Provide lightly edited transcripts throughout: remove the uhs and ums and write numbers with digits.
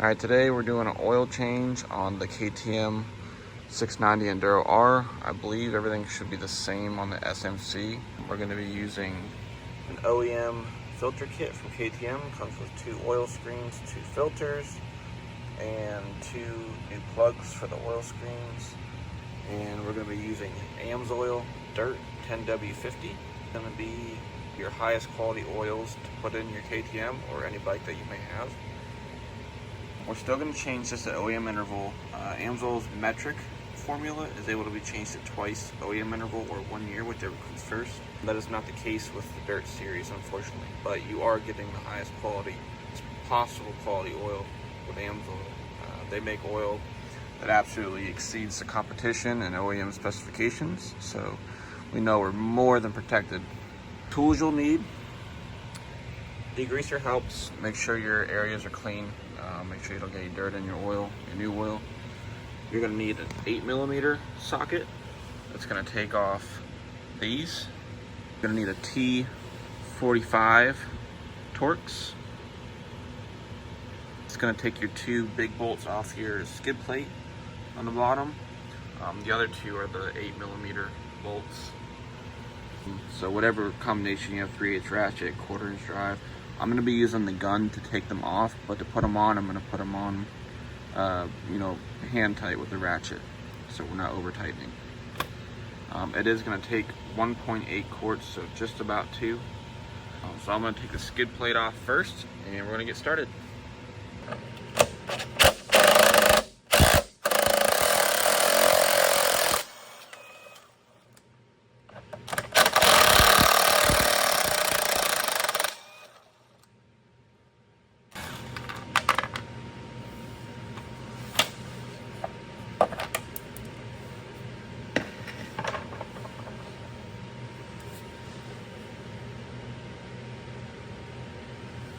Alright, today we're doing an oil change on the KTM 690 Enduro R. I believe everything should be the same on the SMC. We're going to be using an OEM filter kit from KTM. Comes with 2 oil screens, 2 filters, and 2 new plugs for the oil screens. And we're going to be using AMSOIL Dirt 10W50. Going to be your highest quality oils to put in your KTM or any bike that you may have. We're still going to change this at OEM interval. AMSOIL's metric formula is able to be changed at twice OEM interval or 1 year, whichever comes first. That is not the case with the Dirt series, unfortunately, but you are getting the highest quality, possible quality oil with AMSOIL. They make oil that absolutely exceeds the competition and OEM specifications, so we know we're more than protected. Tools you'll need: degreaser helps make sure your areas are clean. Make sure you don't get any dirt in your oil, your new oil. You're going to need an 8mm socket that's going to take off these. You're going to need a T45 Torx. It's going to take your 2 big bolts off your skid plate on the bottom. The other 2 are the 8mm bolts. So whatever combination you have, 3/8 ratchet, 1/4" drive. I'm going to be using the gun to take them off, but to put them on, I'm going to put them on, hand tight with the ratchet, so we're not over tightening. It is going to take 1.8 quarts, so just about 2. So I'm going to take the skid plate off first, and we're going to get started.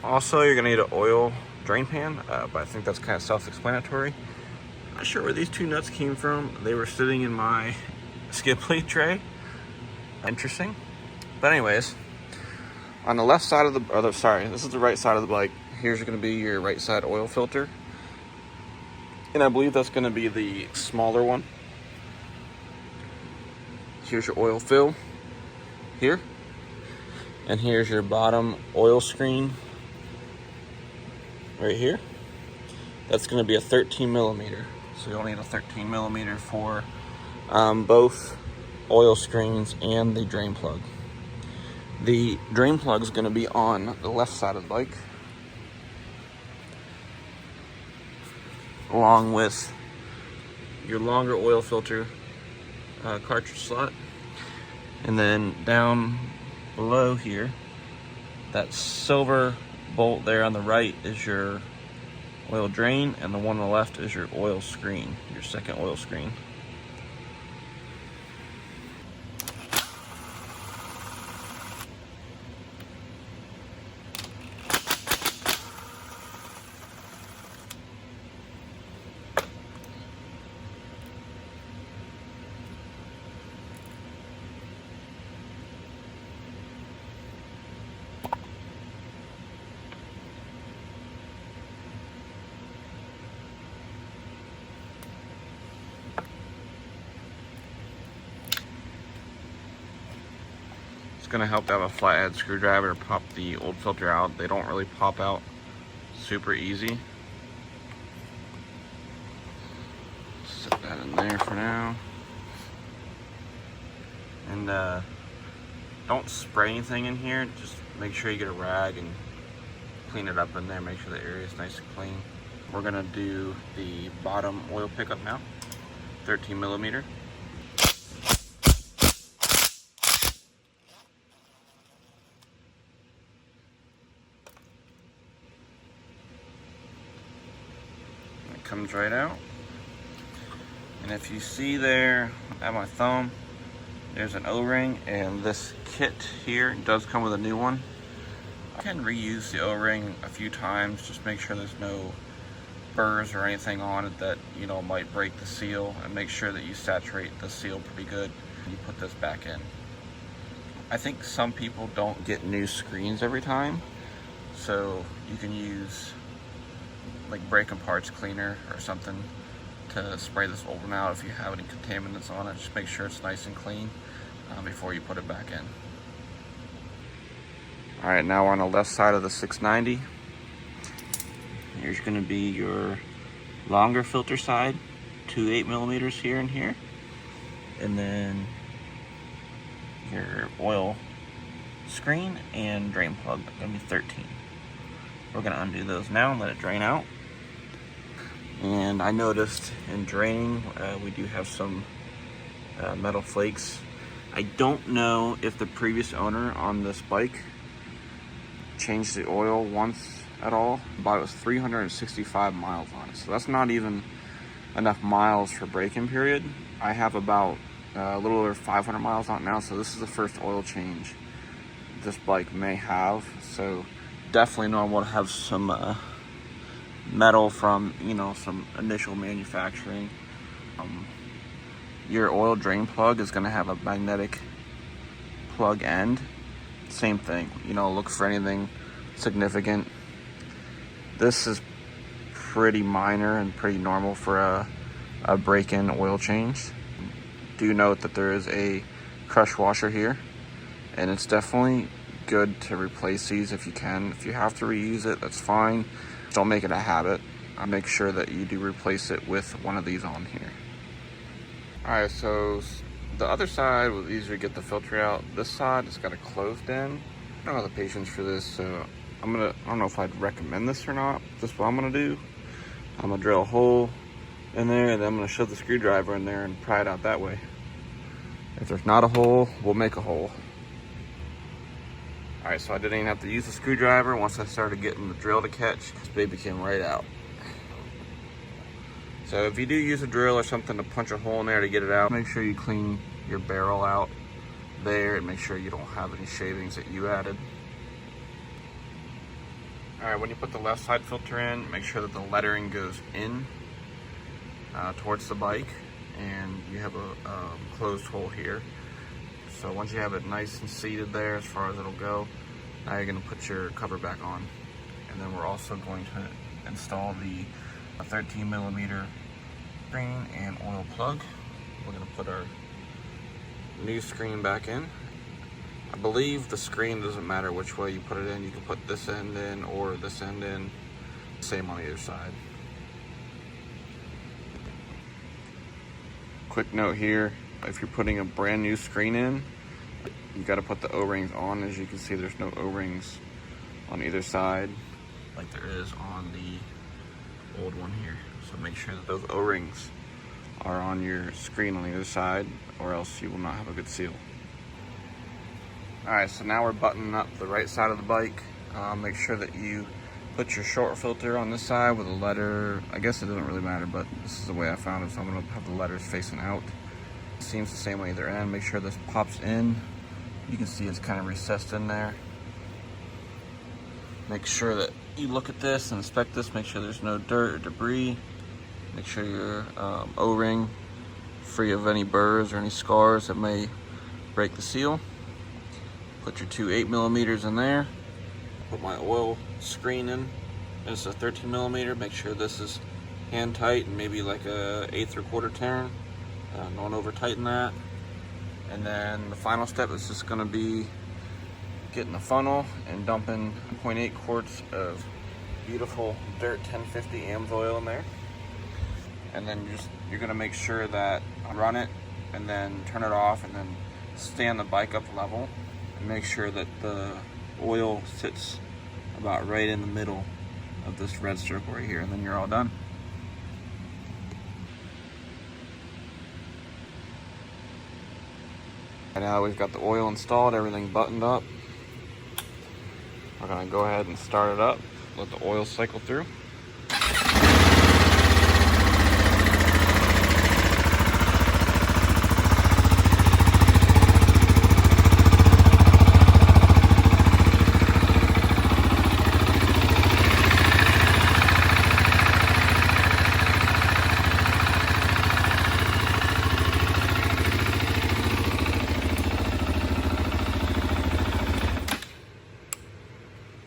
Also, you're going to need an oil drain pan, but I think that's kind of self-explanatory. Not sure where these 2 nuts came from. They were sitting in my skid plate tray. Interesting. But anyways, on the left side of this is the right side of the bike. Here's going to be your right side oil filter. And I believe that's going to be the smaller one. Here's your oil fill here. And here's your bottom oil screen right here. That's going to be a 13mm, so you'll need a 13mm for both oil screens and the drain plug. The drain plug is going to be on the left side of the bike, along with your longer oil filter cartridge slot. And then down below here, that silver bolt there on the right is your oil drain, and the one on the left is your oil screen, your second oil screen. It's going to help to have a flathead screwdriver to pop the old filter out. They don't really pop out super easy. Set that in there for now. And don't spray anything in here. Just make sure you get a rag and clean it up in there. Make sure the area is nice and clean. We're going to do the bottom oil pickup now. 13mm. Comes right out, and if you see there at my thumb, there's an O-ring, and this kit here does come with a new one. I can reuse the O-ring a few times, just make sure there's no burrs or anything on it that might break the seal, and make sure that you saturate the seal pretty good when you put this back in. I think some people don't get new screens every time, so you can use like braking parts cleaner or something to spray this oil out if you have any contaminants on it. Just make sure it's nice and clean before you put it back in. All right, now we're on the left side of the 690. Here's going to be your longer filter side, 2 8mm here and here, and then your oil screen and drain plug, going to be 13. We're going to undo those now and let it drain out. And I noticed in draining, we do have some metal flakes. I don't know if the previous owner on this bike changed the oil once at all, but it was 365 miles on it. So that's not even enough miles for braking period. I have about a little over 500 miles on it now, so this is the first oil change this bike may have. So definitely normal to have some metal from, you know, some initial manufacturing. Your oil drain plug is going to have a magnetic plug end. Same thing, you know, look for anything significant. This is pretty minor and pretty normal for a break-in oil change. Do note that there is a crush washer here, and it's definitely good to replace these if you can. If you have to reuse it, that's fine. Don't make it a habit. I'll make sure that you do replace it with one of these on here. All right, so the other side was easier to get the filter out. This side has got a closed end. I don't have the patience for this, so I don't know if I'd recommend this or not. This is what I'm gonna do. I'm gonna drill a hole in there, and then I'm gonna shove the screwdriver in there and pry it out that way. If there's not a hole, we'll make a hole. All right, so I didn't even have to use the screwdriver. Once I started getting the drill to catch, this baby came right out. So if you do use a drill or something to punch a hole in there to get it out, make sure you clean your barrel out there and make sure you don't have any shavings that you added. All right, when you put the left side filter in, make sure that the lettering goes in towards the bike, and you have a closed hole here. So once you have it nice and seated there as far as it'll go, now you're going to put your cover back on. And then we're also going to install the 13mm screen and oil plug. We're going to put our new screen back in. I believe the screen doesn't matter which way you put it in. You can put this end in or this end in. Same on the other side. Quick note here, if you're putting a brand new screen in, you got to put the O-rings on. As you can see, there's no O-rings on either side like there is on the old one here. So make sure that those O-rings are on your screen on the other side, or else you will not have a good seal. Alright, so now we're buttoning up the right side of the bike. Make sure that you put your short filter on this side with a letter. I guess it doesn't really matter, but this is the way I found it, so I'm going to have the letters facing out. Seems the same way either end. Make sure this pops in. You can see it's kind of recessed in there. Make sure that you look at this and inspect this. Make sure there's no dirt or debris. Make sure your O-ring free of any burrs or any scars that may break the seal. Put your 2 8mm in there. Put my oil screen in. It's a 13mm. Make sure this is hand tight and maybe like a 1/8 or 1/4 turn. Don't over tighten that. And then the final step is just going to be getting the funnel and dumping 0.8 quarts of beautiful dirt 1050 AMS oil in there. And then you're going to make sure that run it and then turn it off and then stand the bike up level and make sure that the oil sits about right in the middle of this red circle right here, and then you're all done. And now we've got the oil installed, everything buttoned up. We're gonna go ahead and start it up, let the oil cycle through.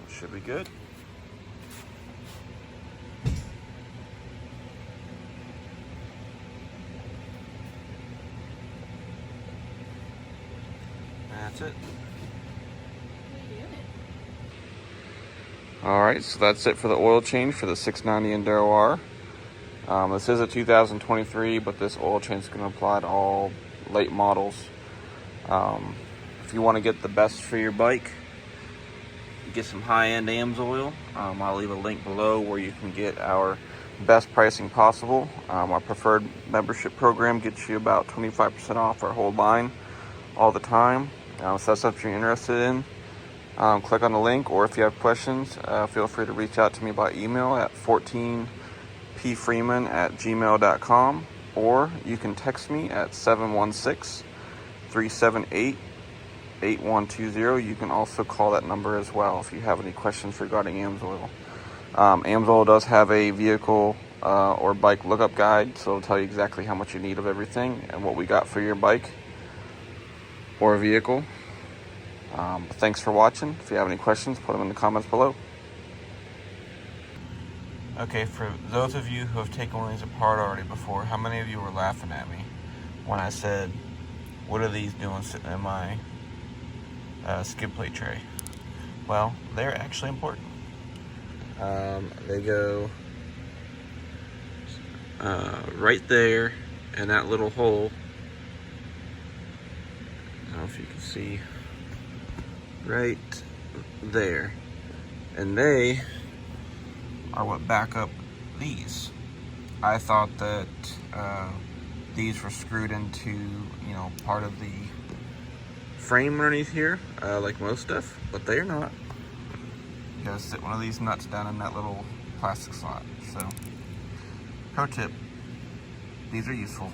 Should be good. that's it. Alright, so that's it for the oil change for the 690 Enduro R. This is a 2023, but this oil change is going to apply to all late models. If you want to get the best for your bike, get some high-end AMSOIL. I'll leave a link below where you can get our best pricing possible. Our preferred membership program gets you about 25% off our whole line all the time. So that's something you're interested in. Click on the link, or if you have questions, feel free to reach out to me by email at 14pfreeman@gmail.com, or you can text me at 716-378-8120. You can also call that number as well if you have any questions regarding AMSOIL. AMSOIL does have a vehicle or bike lookup guide, so it'll tell you exactly how much you need of everything and what we got for your bike or vehicle. Thanks for watching. If you have any questions, put them in the comments below. Okay, for those of you who have taken one of these apart already before, how many of you were laughing at me when I said, what are these doing sitting in my skid plate tray? Well, they're actually important. They go right there in that little hole. I don't know if you can see. Right there, and they are what back up these. I thought that these were screwed into, you know, part of the frame underneath here, like most stuff, but they are not. You gotta sit one of these nuts down in that little plastic slot. So, pro tip, these are useful.